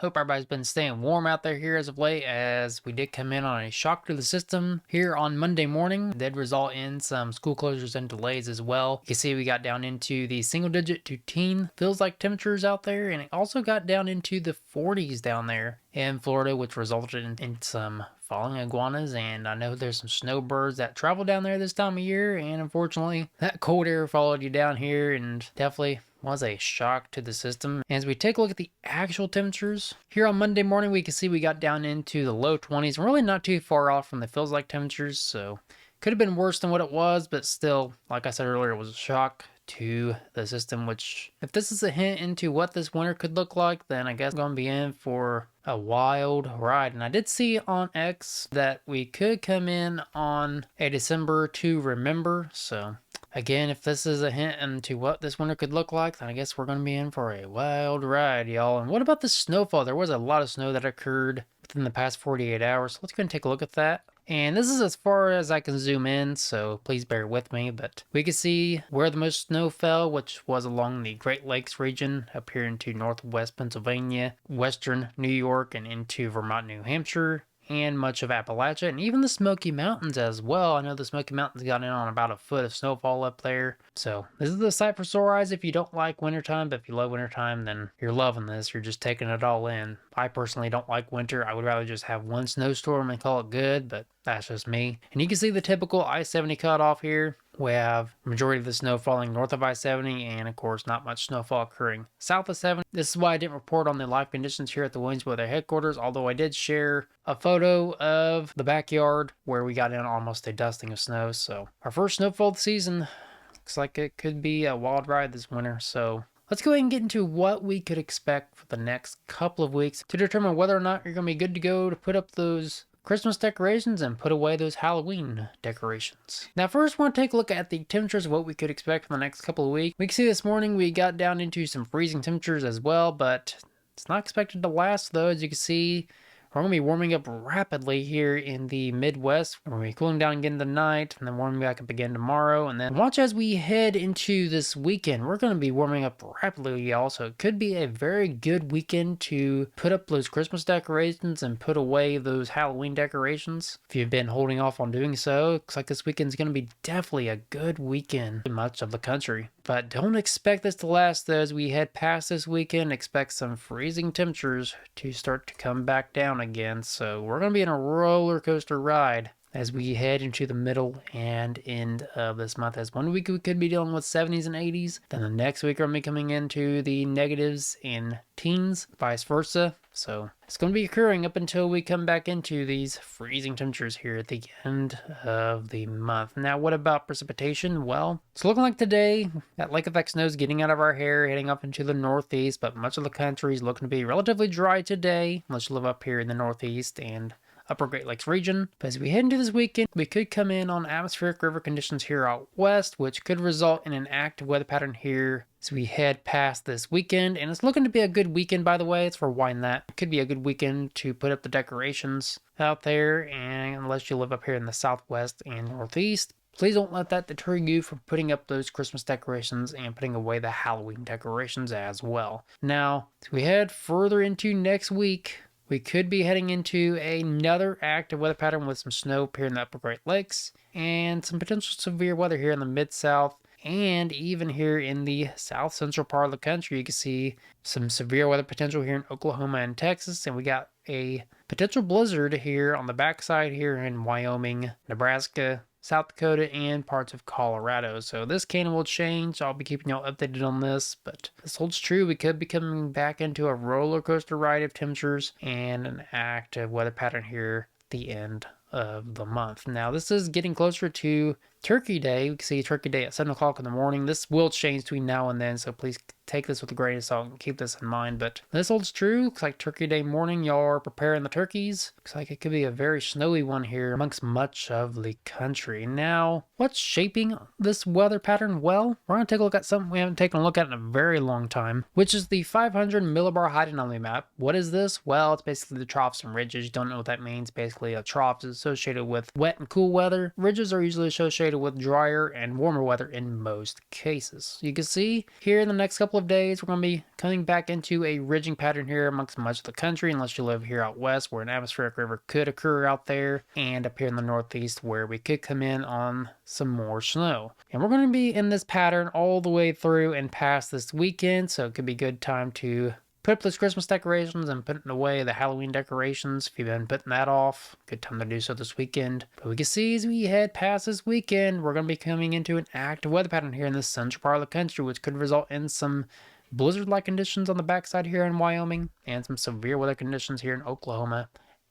Hope everybody's been staying warm out there here as of late, as we did come in on a shock to the system here on Monday morning. It did result in some school closures and delays as well. You can see we got down into the single digit to teen feels like temperatures out there, and it also got down into the 40s down there in Florida, which resulted in some falling iguanas. And I know there's some snowbirds that travel down there this time of year, and unfortunately that cold air followed you down here and definitely was a shock to the system. As we take a look at the actual temperatures here on Monday morning, we can see we got down into the low 20s. We're really not too far off from the feels like temperatures, so could have been worse than what it was, but still, like I said earlier, it was a shock to the system, which if this is a hint into what this winter could look like, then I guess I'm going to be in for a wild ride. And I did see on X that we could come in on a December to remember, so again, if this is a hint into what this winter could look like, then I guess we're going to be in for a wild ride, y'all. And what about the snowfall? There was a lot of snow that occurred within the past 48 hours. So let's go and take a look at that. And this is as far as I can zoom in, so please bear with me. But we can see where the most snow fell, which was along the Great Lakes region up here into northwest Pennsylvania, western New York, and into Vermont, New Hampshire, and much of Appalachia, and even the Smoky Mountains as well. I know the Smoky Mountains got in on about a foot of snowfall up there. So this is the sight for sore eyes if you don't like wintertime, but if you love wintertime, then you're loving this. You're just taking it all in. I personally don't like winter. I would rather just have one snowstorm and call it good, but that's just me. And you can see the typical I-70 cutoff here. We have majority of the snow falling north of I-70, and of course not much snowfall occurring south of 70. This is why I didn't report on the live conditions here at the Williams Weather headquarters, although I did share a photo of the backyard where we got in almost a dusting of snow. So our first snowfall of the season looks like it could be a wild ride this winter. So let's go ahead and get into what we could expect for the next couple of weeks to determine whether or not you're going to be good to go to put up those Christmas decorations and put away those Halloween decorations. Now first, I want to take a look at the temperatures of what we could expect for the next couple of weeks. We can see this morning we got down into some freezing temperatures as well, but it's not expected to last though. As you can see, we're going to be warming up rapidly here in the Midwest. We're going to be cooling down again tonight, and then warming back up again tomorrow. And then watch as we head into this weekend. We're going to be warming up rapidly, y'all. So it could be a very good weekend to put up those Christmas decorations and put away those Halloween decorations. If you've been holding off on doing so, looks like this weekend's going to be definitely a good weekend in much of the country. But don't expect this to last though. As we head past this weekend, expect some freezing temperatures to start to come back down again. So we're going to be in a roller coaster ride as we head into the middle and end of this month. As one week we could be dealing with 70s and 80s, then the next week we're going to be coming into the negatives and teens, vice versa. So it's going to be occurring up until we come back into these freezing temperatures here at the end of the month. Now, what about precipitation? Well, it's looking like today that lake effect snow is getting out of our hair, heading up into the northeast, but much of the country is looking to be relatively dry today, unless you live up here in the northeast and upper Great Lakes region. But as we head into this weekend, we could come in on atmospheric river conditions here out west, which could result in an active weather pattern here as we head past this weekend. And it's looking to be a good weekend, by the way. It's for wine that. It could be a good weekend to put up the decorations out there, and unless you live up here in the southwest and northeast, please don't let that deter you from putting up those Christmas decorations and putting away the Halloween decorations as well. Now, as we head further into next week, we could be heading into another active weather pattern with some snow up here in the upper Great Lakes and some potential severe weather here in the mid-south and even here in the south central part of the country. You can see some severe weather potential here in Oklahoma and Texas, and we got a potential blizzard here on the backside here in Wyoming, Nebraska, South Dakota, and parts of Colorado. So this can will change. I'll be keeping y'all updated on this, but this holds true. We could be coming back into a roller coaster ride of temperatures and an active weather pattern here at the end of the month. Now, this is getting closer to Turkey Day. We can see Turkey Day at 7 o'clock in the morning. This will change between now and then, so please take this with a grain of salt and keep this in mind. But this holds true. Looks like Turkey Day morning, y'all are preparing the turkeys. Looks like it could be a very snowy one here amongst much of the country. Now, what's shaping this weather pattern? Well, we're going to take a look at something we haven't taken a look at in a very long time, which is the 500 millibar height anomaly map. What is this? Well, it's basically the troughs and ridges. You don't know what that means. Basically, a trough is associated with wet and cool weather. Ridges are usually associated associated with drier and warmer weather in most cases. You can see here in the next couple of days, we're going to be coming back into a ridging pattern here amongst much of the country, unless you live here out west where an atmospheric river could occur out there, and up here in the northeast where we could come in on some more snow. And we're going to be in this pattern all the way through and past this weekend, so it could be a good time to put up those Christmas decorations and putting away the Halloween decorations. If you've been putting that off, good time to do so this weekend. But we can see as we head past this weekend, we're going to be coming into an active weather pattern here in the central part of the country, which could result in some blizzard-like conditions on the backside here in Wyoming and some severe weather conditions here in Oklahoma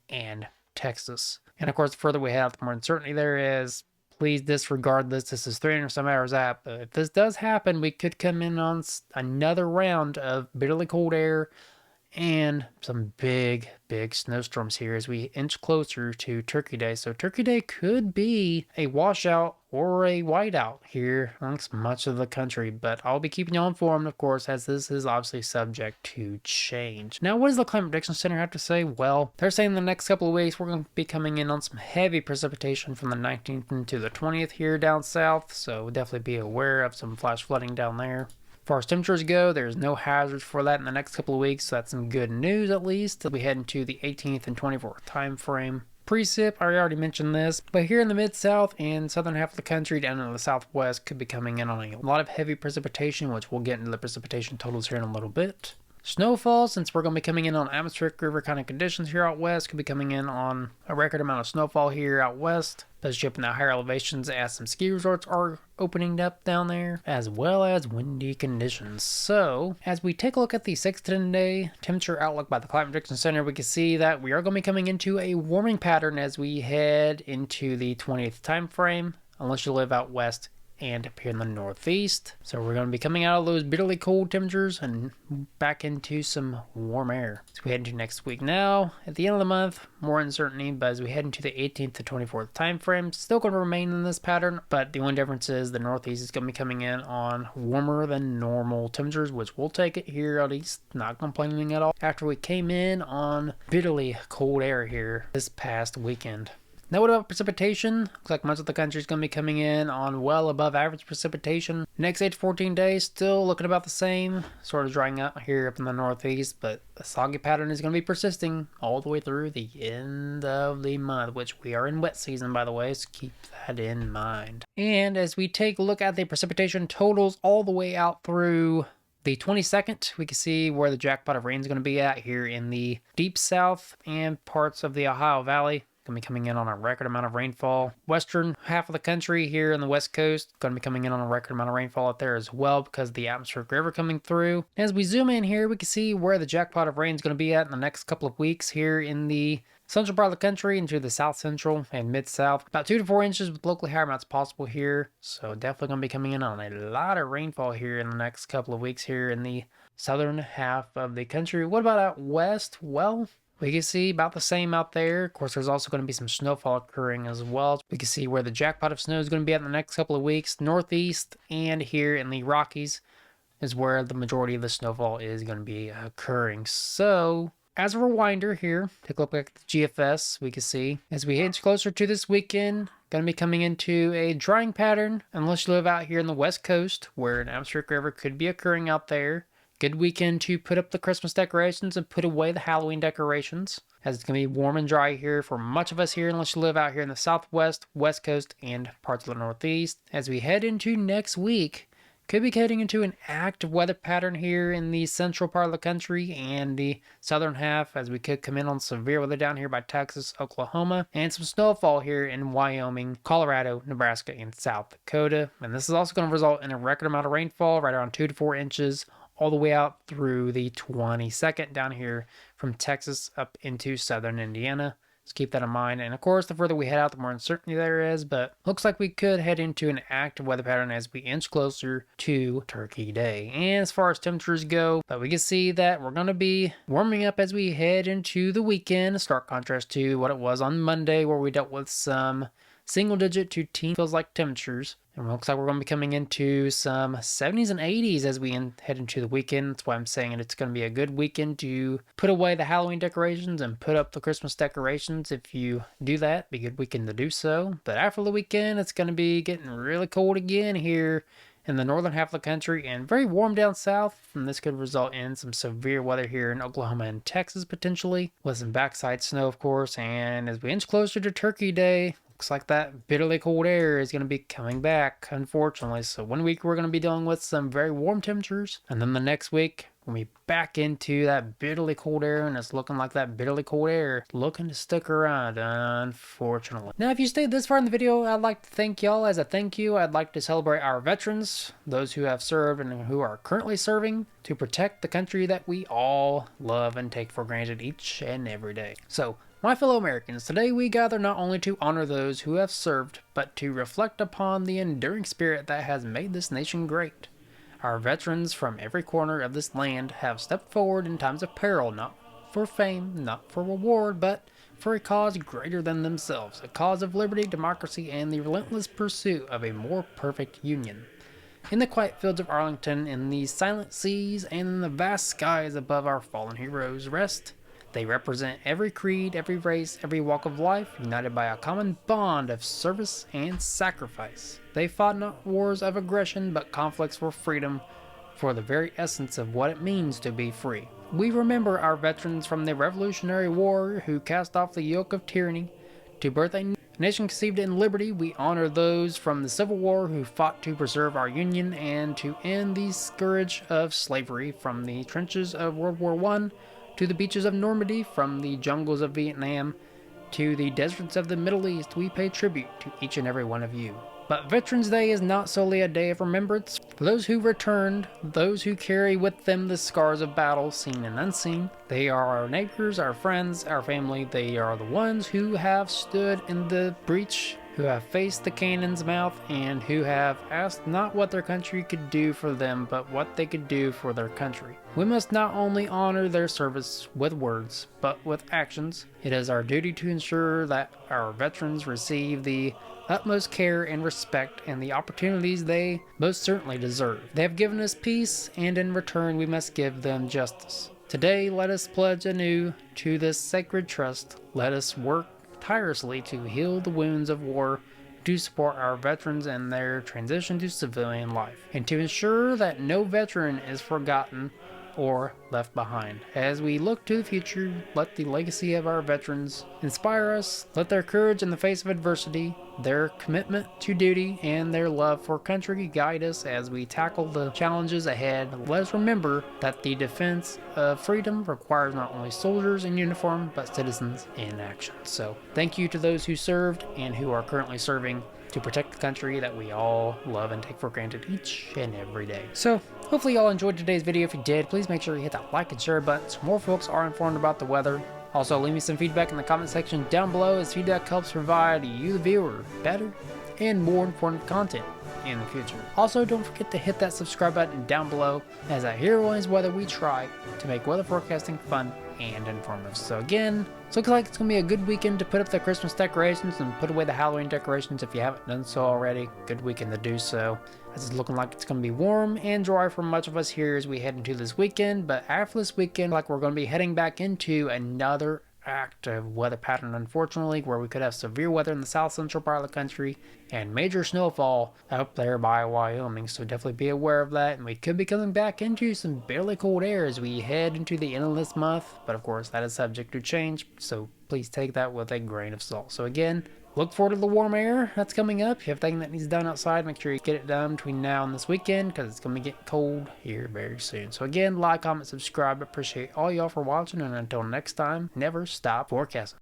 and Texas. And of course, the further we head out, the more uncertainty there is. Please disregard this. This is 300 some hours out. But if this does happen, we could come in on another round of bitterly cold air and some big snowstorms here as we inch closer to Turkey Day. So Turkey Day could be a washout or a whiteout here amongst much of the country, but I'll be keeping you informed, of course, as this is obviously subject to change. Now, what does the Climate Prediction Center have to say? Well, they're saying the next couple of weeks we're going to be coming in on some heavy precipitation from the 19th into the 20th here down south, so definitely be aware of some flash flooding down there. As far as temperatures go, there's no hazards for that in the next couple of weeks, so that's some good news at least. We head into the 18th and 24th time frame. Precip, I already mentioned this, but here in the mid-south and southern half of the country down in the southwest could be coming in on a lot of heavy precipitation, which we'll get into the precipitation totals here in a little bit. Snowfall, since we're going to be coming in on atmospheric river kind of conditions here out west, could be coming in on a record amount of snowfall here out west, especially up in the higher elevations as some ski resorts are opening up down there, as well as windy conditions. So, as we take a look at the 6 to 10 day temperature outlook by the Climate Prediction Center, we can see that we are going to be coming into a warming pattern as we head into the 20th time frame, unless you live out west and up here in the northeast. So we're going to be coming out of those bitterly cold temperatures and back into some warm air. So we head into next week now. At the end of the month, more uncertainty, but as we head into the 18th to 24th time frame, still going to remain in this pattern, but the only difference is the northeast is going to be coming in on warmer than normal temperatures, which we'll take it here at least, not complaining at all, after we came in on bitterly cold air here this past weekend. Now what about precipitation? Looks like much of the country is going to be coming in on well above average precipitation. Next 8 to 14 days, still looking about the same. Sort of drying out here up in the northeast, but the soggy pattern is going to be persisting all the way through the end of the month, which we are in wet season, by the way, so keep that in mind. And as we take a look at the precipitation totals all the way out through the 22nd, we can see where the jackpot of rain is going to be at here in the deep south and parts of the Ohio Valley. Going to be coming in on a record amount of rainfall. Western half of the country here in the west coast, going to be coming in on a record amount of rainfall out there as well because of the atmospheric river coming through. As we zoom in here, we can see where the jackpot of rain is going to be at in the next couple of weeks here in the central part of the country into the south central and mid south. About 2 to 4 inches with locally higher amounts possible here. So definitely going to be coming in on a lot of rainfall here in the next couple of weeks here in the southern half of the country. What about out west? Well, we can see about the same out there. Of course, there's also going to be some snowfall occurring as well. We can see where the jackpot of snow is going to be at in the next couple of weeks. Northeast and here in the Rockies is where the majority of the snowfall is going to be occurring. So, as a reminder here, take a look at the GFS. We can see as we inch closer to this weekend, going to be coming into a drying pattern, unless you live out here in the west coast where an atmospheric river could be occurring out there. Good weekend to put up the Christmas decorations and put away the Halloween decorations, as it's going to be warm and dry here for much of us here, unless you live out here in the southwest, west coast, and parts of the northeast. As we head into next week, could be heading into an active weather pattern here in the central part of the country and the southern half, as we could come in on severe weather down here by Texas, Oklahoma, and some snowfall here in Wyoming, Colorado, Nebraska, and South Dakota. And this is also going to result in a record amount of rainfall, right around 2 to 4 inches, all the way out through the 22nd down here from Texas up into southern Indiana. So keep that in mind. And of course, the further we head out, the more uncertainty there is, but looks like we could head into an active weather pattern as we inch closer to Turkey Day. And as far as temperatures go, but we can see that we're going to be warming up as we head into the weekend, a stark contrast to what it was on Monday, where we dealt with some single digit to teen feels like temperatures. And it looks like we're going to be coming into some 70s and 80s as we head into the weekend. That's why I'm saying it's going to be a good weekend to put away the Halloween decorations and put up the Christmas decorations. If you do that, it'd be a good weekend to do so. But after the weekend, it's going to be getting really cold again here in the northern half of the country and very warm down south, and this could result in some severe weather here in Oklahoma and Texas potentially, with some backside snow of course. And as we inch closer to Turkey Day, looks like that bitterly cold air is going to be coming back, unfortunately. So one week we're going to be dealing with some very warm temperatures, and then the next week we'll be back into that bitterly cold air, and it's looking like that bitterly cold air looking to stick around, unfortunately. Now, if you stayed this far in the video, I'd like to thank y'all. As a thank you, I'd like to celebrate our veterans, those who have served and who are currently serving to protect the country that we all love and take for granted each and every day. So, my fellow Americans, today we gather not only to honor those who have served, but to reflect upon the enduring spirit that has made this nation great. Our veterans from every corner of this land have stepped forward in times of peril, not for fame, not for reward, but for a cause greater than themselves, a cause of liberty, democracy, and the relentless pursuit of a more perfect union. In the quiet fields of Arlington, in the silent seas, and in the vast skies above our fallen heroes rest. They represent every creed, every race, every walk of life, united by a common bond of service and sacrifice. They fought not wars of aggression, but conflicts for freedom, for the very essence of what it means to be free. We remember our veterans from the Revolutionary War who cast off the yoke of tyranny to birth a nation conceived in liberty. We honor those from the Civil War who fought to preserve our union and to end the scourge of slavery. From the trenches of World War I to the beaches of Normandy, from the jungles of Vietnam to the deserts of the Middle East, we pay tribute to each and every one of you. But Veterans Day is not solely a day of remembrance for those who returned, those who carry with them the scars of battle, seen and unseen. They are our neighbors, our friends, our family. They are the ones who have stood in the breach, who have faced the cannon's mouth, and who have asked not what their country could do for them, but what they could do for their country. We must not only honor their service with words, but with actions. It is our duty to ensure that our veterans receive the utmost care and respect and the opportunities they most certainly deserve. They have given us peace, and in return we must give them justice. Today, let us pledge anew to this sacred trust. Let us work tirelessly to heal the wounds of war, to support our veterans in their transition to civilian life, and to ensure that no veteran is forgotten or left behind. As we look to the future, let the legacy of our veterans inspire us. Let their courage in the face of adversity, their commitment to duty, and their love for country guide us as we tackle the challenges ahead. Let us remember that the defense of freedom requires not only soldiers in uniform, but citizens in action. So, thank you to those who served and who are currently serving to protect the country that we all love and take for granted each and every day. So, hopefully y'all enjoyed today's video. If you did, please make sure you hit that like and share button so more folks are informed about the weather. Also, leave me some feedback in the comment section down below, as feedback helps provide you, the viewer, better and more informative content in the future. Also, don't forget to hit that subscribe button down below, as at Here Always Weather we try to make weather forecasting fun and informative. So again, it looks like it's going to be a good weekend to put up the Christmas decorations and put away the Halloween decorations if you haven't done so already. Good weekend to do so. As it's looking like it's going to be warm and dry for much of us here as we head into this weekend. But after this weekend, like, we're going to be heading back into another active weather pattern, unfortunately, where we could have severe weather in the south central part of the country and major snowfall up there by Wyoming. So definitely be aware of that, and we could be coming back into some barely cold air as we head into the end of this month. But of course, that is subject to change, so please take that with a grain of salt. So again, look forward to the warm air that's coming up. If you have anything that needs done outside, make sure you get it done between now and this weekend, because it's going to be getting cold here very soon. So again, like, comment, subscribe. Appreciate all y'all for watching, and until next time, never stop forecasting.